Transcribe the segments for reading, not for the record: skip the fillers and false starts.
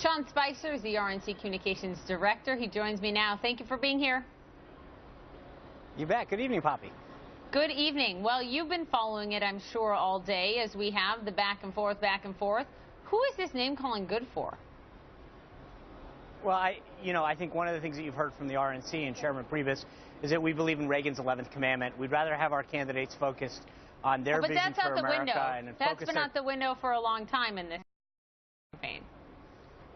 Sean Spicer is the RNC Communications Director. He joins me now. Thank you for being here. You bet. Good evening, Poppy. Good evening. Well, you've been following it, I'm sure, all day as we have the back and forth, back and forth. Who is this name calling good for? Well, I think one of the things that you've heard from the RNC and Chairman Priebus is that we believe in Reagan's 11th commandment. We'd rather have our candidates focused on their vision for America. That's been out the window for a long time in this campaign.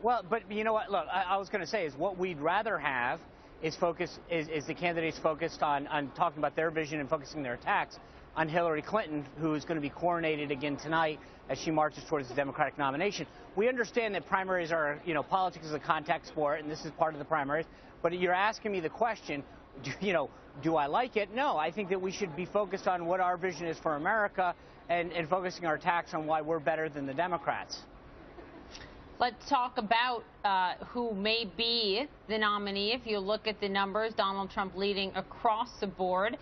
Well, but you know what? Look, I was going to say is what we'd rather have is the candidates focused on talking about their vision and focusing their attacks on Hillary Clinton, who is going to be coronated again tonight as she marches towards the Democratic nomination. We understand that primaries are, politics is a contact sport, and this is part of the primaries. But you're asking me the question, do I like it? No, I think that we should be focused on what our vision is for America and focusing our attacks on why we're better than the Democrats. Let's talk about who may be the nominee. If you look at the numbers, Donald Trump leading across the board.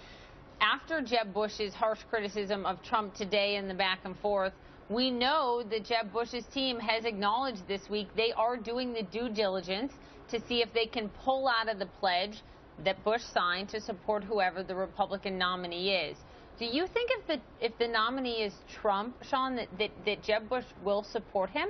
After Jeb Bush's harsh criticism of Trump today in the back and forth, we know that Jeb Bush's team has acknowledged this week they are doing the due diligence to see if they can pull out of the pledge that Bush signed to support whoever the Republican nominee is. Do you think if the nominee is Trump, Sean, that Jeb Bush will support him?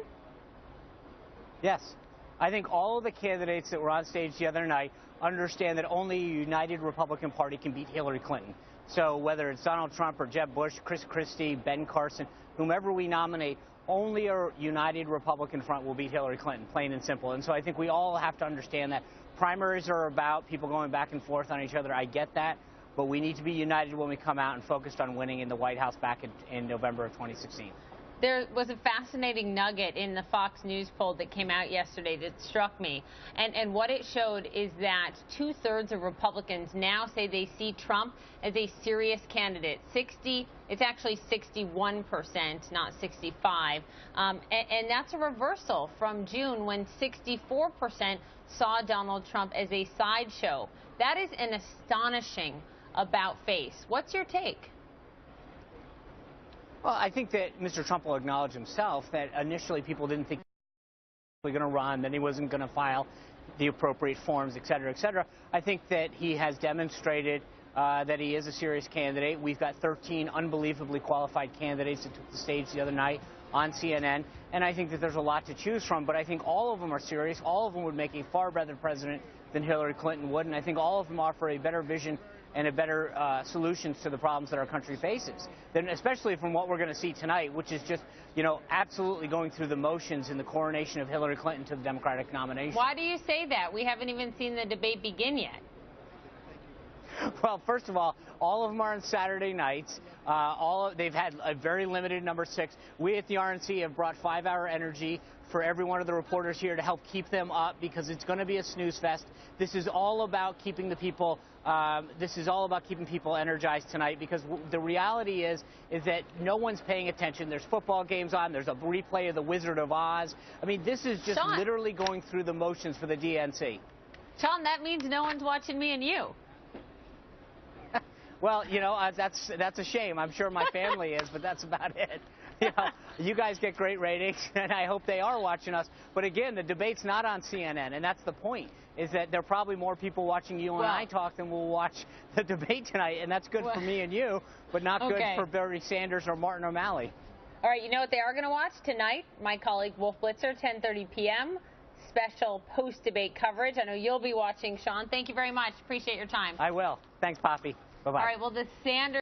Yes. I think all of the candidates that were on stage the other night understand that only a united Republican Party can beat Hillary Clinton. So whether it's Donald Trump or Jeb Bush, Chris Christie, Ben Carson, whomever we nominate, only a united Republican front will beat Hillary Clinton, plain and simple. And so I think we all have to understand that primaries are about people going back and forth on each other. I get that. But we need to be united when we come out and focused on winning in the White House back in November of 2016. There was a fascinating nugget in the Fox News poll that came out yesterday that struck me. And what it showed is that 2/3 of Republicans now say they see Trump as a serious candidate. It's actually 61%, not 65. And that's a reversal from June when 64% saw Donald Trump as a sideshow. That is an astonishing about face. What's your take? Well, I think that Mr. Trump will acknowledge himself that initially people didn't think he was going to run, then he wasn't going to file the appropriate forms, et cetera, et cetera. I think that he has demonstrated that he is a serious candidate. We've got 13 unbelievably qualified candidates that took the stage the other night on CNN, and I think that there's a lot to choose from, but I think all of them are serious. All of them would make a far better president than Hillary Clinton would, and I think all of them offer a better vision and a better solutions to the problems that our country faces, then especially from what we're going to see tonight, which is just, absolutely going through the motions in the coronation of Hillary Clinton to the Democratic nomination. Why do you say that? We haven't even seen the debate begin yet. Well, first of all of them are on Saturday nights. They've had a very limited number 6. We at the RNC have brought 5-hour energy for every one of the reporters here to help keep them up because it's going to be a snooze fest. This is all about keeping the people. This is all about keeping people energized tonight because the reality is that no one's paying attention. There's football games on. There's a replay of The Wizard of Oz. I mean, this is just Sean, literally going through the motions for the DNC. Sean, that means no one's watching me and you. Well, that's a shame. I'm sure my family is, but that's about it. You guys get great ratings, and I hope they are watching us. But again, the debate's not on CNN, and that's the point, is that there are probably more people watching you and I talk than will watch the debate tonight, and that's good for me and you, but not good for Bernie Sanders or Martin O'Malley. All right, you know what they are going to watch tonight? My colleague Wolf Blitzer, 10:30 p.m., special post-debate coverage. I know you'll be watching, Sean. Thank you very much. Appreciate your time. I will. Thanks, Poppy. Bye-bye. All right, well, the Sanders